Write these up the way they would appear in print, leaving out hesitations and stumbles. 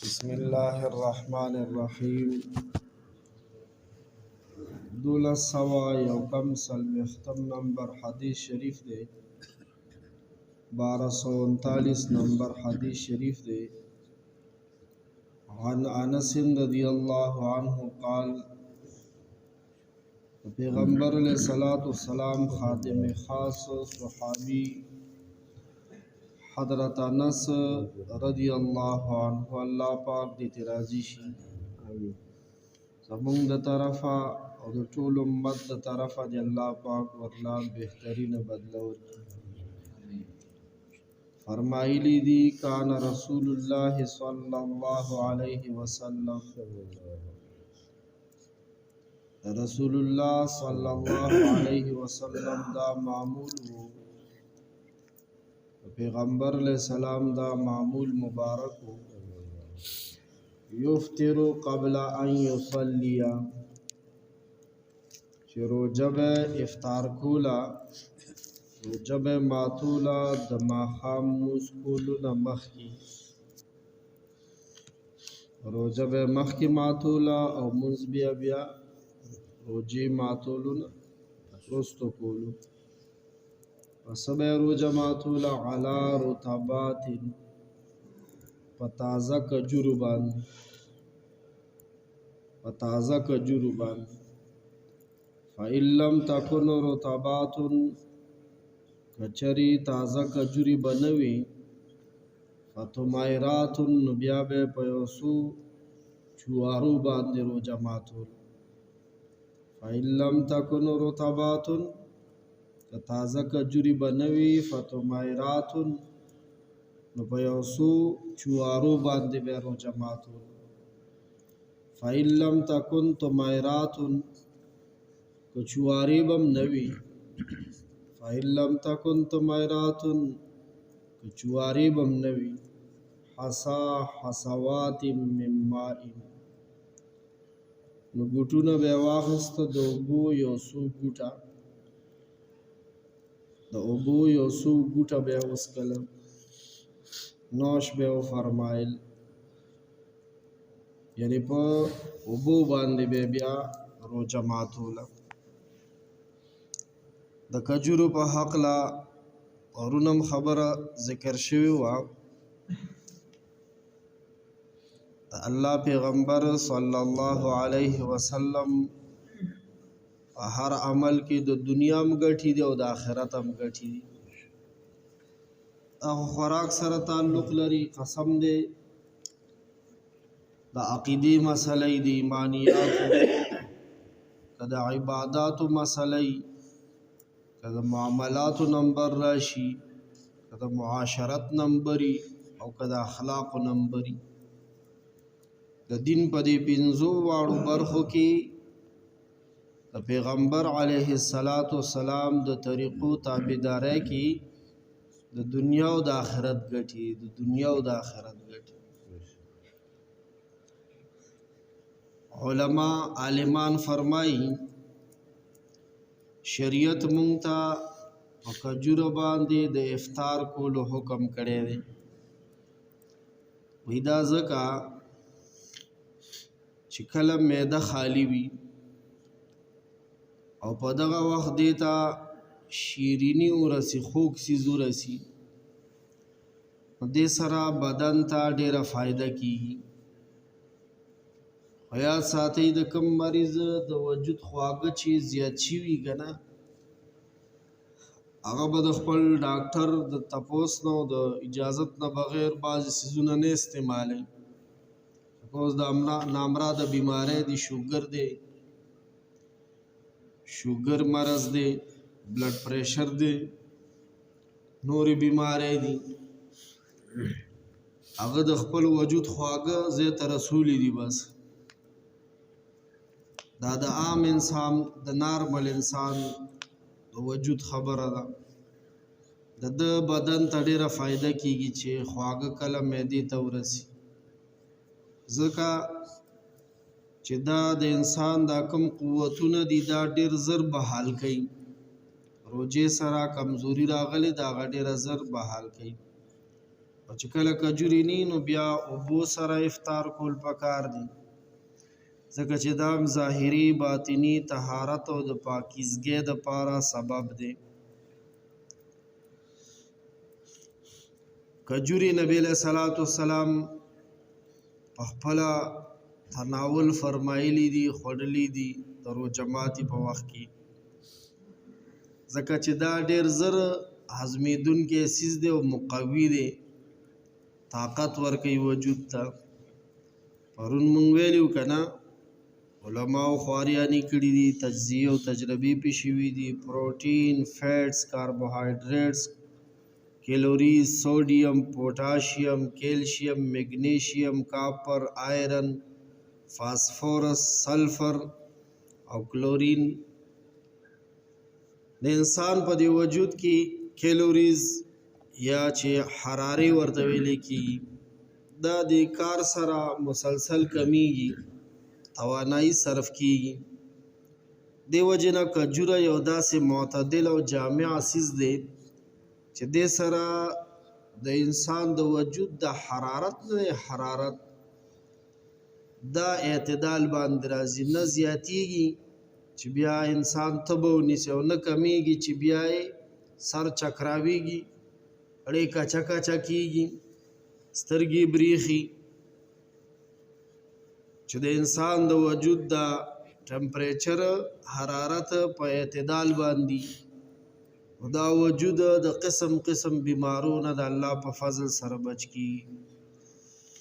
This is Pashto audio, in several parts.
बिस्मिल्लाहिर्रहमानिर्रहीम। 1200 नंबर हदीस शरीफ दे 1239 नंबर हदीस शरीफ दे अन अनस रज़ियल्लाहु अन्हु क़ाल पैगम्बर अलैहिस्सलातु वस्सलाम खादिम खास सहाबी हज़रत अनस रज़ियल्लाहु अन्हु अल्लाह पाक दे राज़ी शी ज़मूंग द तरफ़ा और द टोल उम्मत द तरफ़ा दे अल्लाह पाक वर्ला बेहतरीन बदला वर्की। फरमाइली दी कान रसूलुल्लाह सल्लल्लाहु अलैहि वसल्लम रसूलुल्लाह सल्लल्लाहु अलैहि वसल्लम दा मामूल हो पैगम्बर अलैहिस्सलाम दा मामूल मुबारक हो युफ्तिरु क़ब्ला अन युसल्लिया रोजब इफ्तार कोला रोजब मातूला दमाखाम मुस्कुल नमखी रोजब मखी मातूला और मुंजबिया बिया रोजी मातूलुन रोस्तो कोलू वसबे रोजा मातूला अला रुतबातिन पताज़ा कजुरुबान फ़इल्लम तकुन रुतबातुन कचरी ताज़ा कजुरी बनवी फ़तुमायरातुन नुबियाबे पयोसु चुआरू बांधे रोजा मातूल फ़इल्लम तकुन रुतबातुन ताज़ा कजुरी बनवी फ़तुमायरातुन नुपयोसु चुआरू बांधे बे रोजा मातूल फ़इल्लम तकुन तुमायरातुन कचुआरी बम नवी फ़इल्लम तकुन तुमायरातुन कचुआरी बम नवी हसा हसवातिम मिन माइन नु गुटुना बेवाखस्त दोबू योसु गुटा बे उसकल नौश बे फरमाइल यानी पो उबू बांधे बे बिया रोजा मातूला द कजुरु पे हकला औरुनम खबर जिक्र शवी वा अल्लाह पैगम्बर सल्लल्लाहु अलैहि वसल्लम हर अमल की द दुनिया में गठी दे और द आखिरत में गठी दी खुराक सर ताल्लुक़ लरी कसम दे द अक़ीदी मसले द ईमानियात कद इबादात मसले कद मामलात नंबर राशि कद मुआशरत नंबरी और कद अखलाक नंबरी द दिन पदे पिंजो वाड़ू बरखो की द पैगम्बर अलैहिस्सलातु वस्सलाम द तरीक़ो ताबिदारे की द दुनिया और द आखिरत गठी उलमा आलिमान फरमाई शरीयत मुंगता कजुर बांधे द इफ्तार को हुक्म करे दे विदा ज़का चिकल मैदा खाली भी और पदगा वक्त देता शीरीनी उरसी खूक सी जुरसी दे सरा बदन ता डेरा फ़ायदा की हयात साथी द कम मरीज द वजूद ख्वाग चीज़ ज़्यादा चीवी गना अगर बद खपल डॉक्टर द तपोस नो द इजाज़त न बगैर बाज़ सीज़ुना ने इस्तेमाल सपोज द नामरा द बीमारी दी शुगर मरज़ दे ब्लड प्रेशर दे नूरी बीमारी दी अगर द खपल वजूद ख्वाग ज़ेत रसूली दी बस दा आम इंसान द नॉर्मल इंसान द वजूद खबर द बदन तड़ेरा फ़ायदा कीगी चे ख्वाग कला मैदी तवरसी ज़का चिदा द इंसान दा कम कुव्वतुन दी दा डेर ज़र बहाल कई रोजे सरा कमज़ोरी रागले दा डेर ज़र बहाल कई او چې کله کجوري نی نو بیا اوبو سره افطار کول پکار دي ځکه چې دا ظاهري باطنی طهارت او د پاکیزګۍ دپاره سبب دی کجوري نبی علیہ الصلوۃ والسلام په خپله تناول فرمایلی دي خوړلی دي د روژه ماتي په وخت کې ځکه چې دا ډېر زر هضمېدونکی څیز دی او مقوي دی طاقت ورکوي وجود ته پرون مونږ ویلي که نه علماو خواریانې کړي دي تجزیې او تجربې پې شوي دي پروټین فیټس کاربوهایډریټس کیلوریز سوډیم پوټاشیم کیلشیم میګنیشیم کاپر آیرن فاسفورس سلفر او کلورین د انسان په دی وجود کې کیلوریز یا چې حراري ورته ویل کېږي دا د کار سره مسلسل کمیږي توانایي صرف کېږي دې وجې نه کجوره یو داسې معتدل او جامع څیز دی چې دې سره د انسان د وجود د حرارت دا اعتدال باندې راځي نه زیاتیږي چې بیا انسان تبه ونیسي او نه کمیږي چې بیا یې سر چکراویږي اړې کچه کچه کېږي سترګې بریښي چې د انسان د وجود د ټمپریچر حرارت په اعتدال باندې دا وجود د قسم قسم بیمارونه د الله په فضل سره بچ کی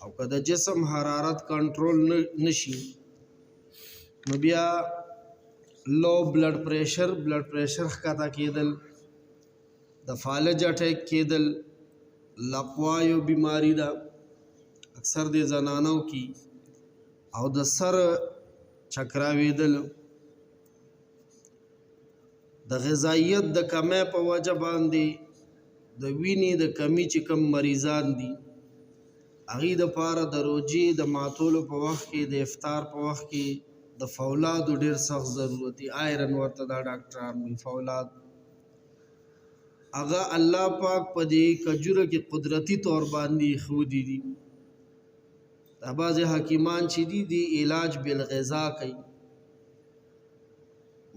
او که د جسم حرارت کنټرول نشي نو بیا لو بلډ پریشر ښکته کېدل د فالج اټیک کېدل لقوا یو بیماری ده اکثر د زنانو کې او د سر چکراویدل د غذایت د کمی په وجه باندې د وینې د کمی چې کم مریضان دي هغې دپاره د روژې د ماتولو په وخت کې د افطار په وخت کې د فولادو ډېر سخت ضرورت دی آیرن ورته دا ډاکټران وي فولاد هغه الله پاک په دې کجوره کې قدرتي طور باندې ایښودي دي دا بعضې حکیمان چې دي علاج بالغذا کوي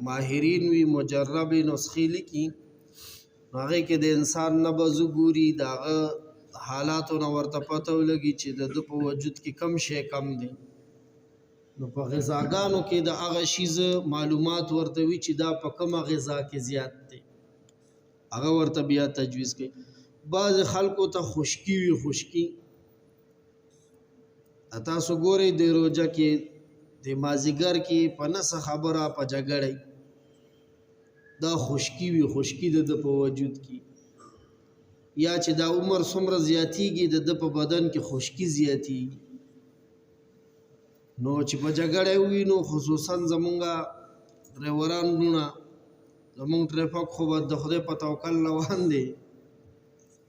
ماهرین وی مجرب نسخې لیکي هغې کې د انسان نبض وګوري د هغه حالاتو نه ورته پته ولګي چې د ده په وجود کې کم شی کم دی نو په غذاګانو کې د هغه شیز معلومات ورته وي چې دا په کومه غذا کې زیات دی هغه ورته بیا تجویز کوي بعض خلکو ته خشکي وي خشکي تاسو ګورئ د روژه کې د مازیګر کې په نسه خبره په جګړه دا خشکي وي خشکي د په وجود کې یا چې دا عمر څومره زیاتیږي د په بدن کې خشکي زیاتیږي نو چې په جګړه وي نو خصوصا زمونږه ډرایوران وروڼه زمونږ ټریفک خو به د خدای په توکل روان دی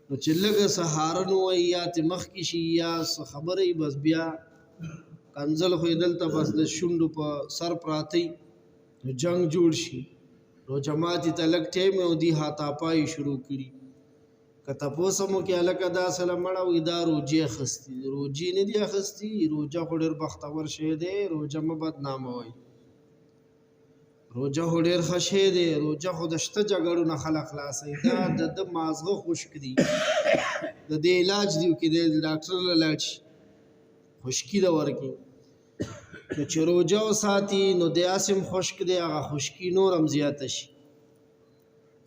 نو چې لږه څه هارن ووایي یا ترې مخکې شي یا څه خبره وي بس بیا کنځل خو یې دلته بس د شونډو په سر پراته نو جنگ جوړ شي روژه ماتي ته لږ ټایم او دي هاتاپایي شروع کړي که تپوس هم وکړي هلکه دا سله مړه وي دا روجې اخیستي روجې نه دي اخیستي روژه خو ډېر بختور شی دی روژه مه بدناموئ روژه خو ډېر ښه شی دی روژه خو د شته جګړو نه خلک خلاصوي دا د ده مازغه خشک دي د دې علاج دی کې د ډاکټر له لاړ شي خشکي ده ورکړي نو چې روژه وساتي نو د اسم خشک دی هغه خشکي نور هم زیاته شي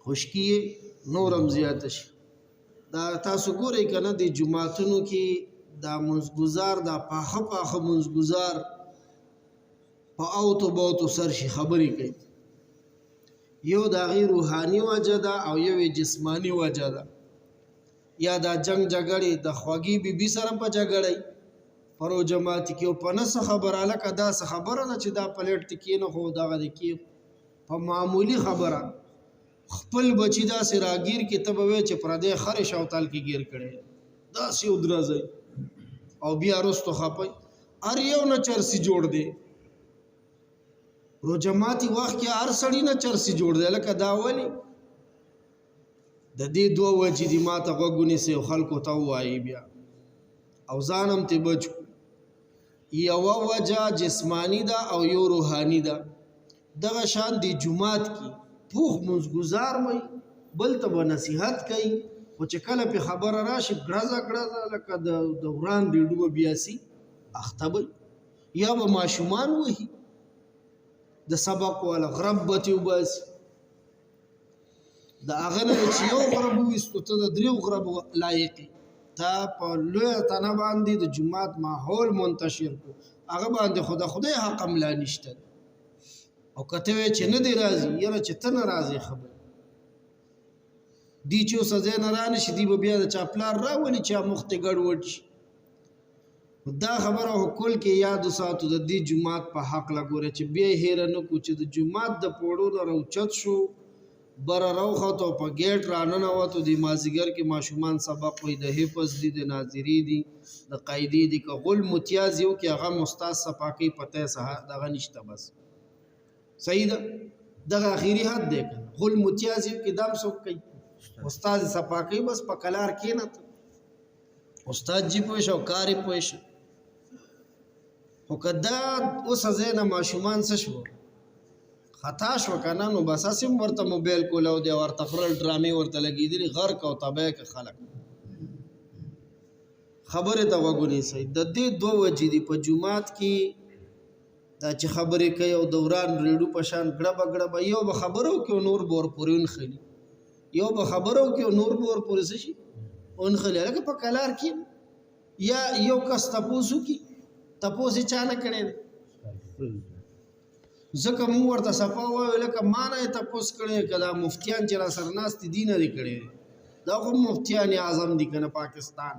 خشکي نور هم زیاته شي دا تاسو ګورئ که نه د جوماتونو کې دا منځګزار دا پاخه منځګزار په اوتو باوتو سر شي خبرې کوي یو د هغې روحاني وجه ده او یو جسماني وجه ده یا دا جنگ جګړې د خوږې بیبي سره په جګړه په روژه ماتي کې او په نه څه خبره هلکه داسې خبره ده چې دا پلیټ ته کښېنه خو دغه د کې په معمولي خبره خپل بچی داسې راګیر کې ته به وایې چې پردی خرې شوتل کې ګیر کړی داسې ودرځئ او بیا وروستو خپئ هر یو نه چرسي جوړ دی روژه ماتي وخت کې هر سړي نه چرسي جوړ دی لکه دا ولې د دې دوه وجې دي ما ته غوږ ونیسئ او خلکو ته ووایي بیا او ځان هم ترې بچ کړو. یوه وجه جسمانی ده او یو روحاني ده. دغه شان دی جماعت کې پوخ منځګزار وي، بل ته به نصیحت کوي، خو چې کله پې خبره راشي ګړزه ګړزه لکه د وران ریډو به بیاسي اخته به یا به ماشومان وهي د سبق والا غرب به ترې وباسي. د هغه نه چې یو غرب وویستو ته د دریو غرب لایق تا په لویه تنه باندې د جومات ماحول منتشر کړو، هغه باندې خو د خدای حق هم لا نشته. او که ته وایې چې نه دی راځي، یاره چې ته نه راځې خبر دی چې اوس ځای نه رانشي، دی به بیا د چا پلار راولي چې مخ ته ګډوډ شي. دا خبره خو کل کې یاد وساتو د دې جومات په حق لګوره چې بیا یې هیره نه کړو چې د جومات د پوړو نه راوچت شو، بره راوخوتو په ګیټ راننوتو، د مازدیګر کې ماشومان سبق وایي، د حفظ دي، د ناظري دي، د قاعدې دي. که غل متیاز یو کې هغه استاد صفا کوي پته یې دغه نشته، بس صحیح ده. دغه اخیری حد دی. غل متیاز یو کې دام څوک کوي، استاد صفا کوي، بس په کلار کښېنه استاد جی پوه شه او کار یې پوه شه. خو که دا اوس ځای نه ماشومان څه شو خطا شو که نه، نو بس هسې هم ورته موبایل کولو دی، ورته خپل ډرامې ورته لګېدلي، غرق او تباه که خلک. خبرې ته غوږ ونیسئ. د دې دوه وجې دي په جومات کې دا چې خبرې کوي او دوران ریډو په شان ګړبه ګړبه، یو به خبرو کې او نور به ورپورې ونښلي، یو به خبرو کې او نور به ورپورې څه شي ونښلي. لکه په کلار کې یا یو کس تپوس وکړي، تپوس یې چا نه کړی دی، ځکه مونږ ورته صفا وایو لکه ما نه یې تپوس کړی، که دا مفتیان چې را سره ناست دي نه دي کړی دی، دا خو مفتیان اعظم دي که نه پاکستان.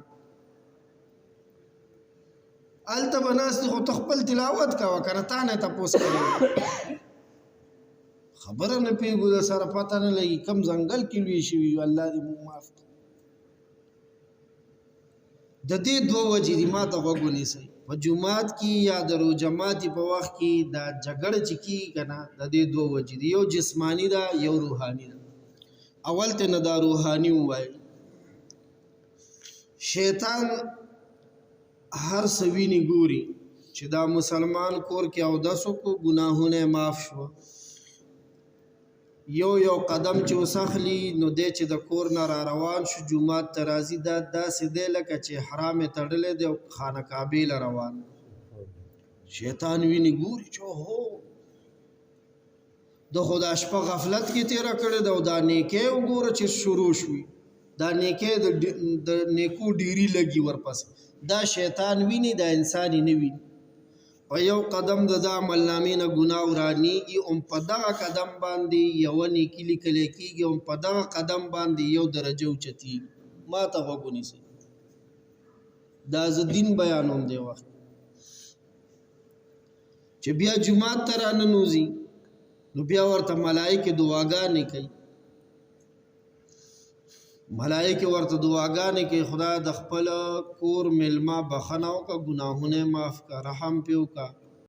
هلته به ناست دي خو ته خپل تلاوت کوه که نه، تا نه یې تپوس کړی، خبره نه پوهېږو، د سره پته نه لګي کوم ځنګل کې لوی شوي یو، الله دې مونږ معاف کړي. د دې دوه وجې دي ما ته غوږ ونیسئ. په جومات کې یا د روجماتي په وخت کې دا جګړه چې کېږي که نه، د دې دوه وجې دي، یو جسمانی ده یو روحاني ده. اول ته نه دا روحاني ووایي. شیطان هر څه ویني ګوري چې دا مسلمان کور کې اودس وکړو ګناهونه معاف شو، یو قدم چې وسخلی نو دی چې د کور نه را روان شو جومات ته راځي، دا داسې دی لکه چې حرام یې تړلی دی او خانه کعبې له روان. شیطان ویني ګوري چې هو د خو دا شپه غفلت کې تېره کړې ده او دا نیکۍ وګوره چې شروع شوي، دا نیکۍ د نیکو ډیري لګي ورپسې. دا شیطان ویني، دا انسان یې نه ویني. په یو قدم د دا عملنامې نه ګناه ورانیږي، هم په دغه قدم باندې یوه نیکي لیکلی کېږي، هم په دغه قدم باندې یو درجه اوچتېږي. ما ته غوږ ونیسئ. دا زه دین بیانوم دی وخت چې بیا جومات ته راننوځي نو بیا ورته ملایکې دعاګانې کوي، ملائکه ورته دعاګانې کوي، خدای د خپل کور میلمه بخښنه وکړه، ګناهونه معاف کړه، رحم پې وکړه.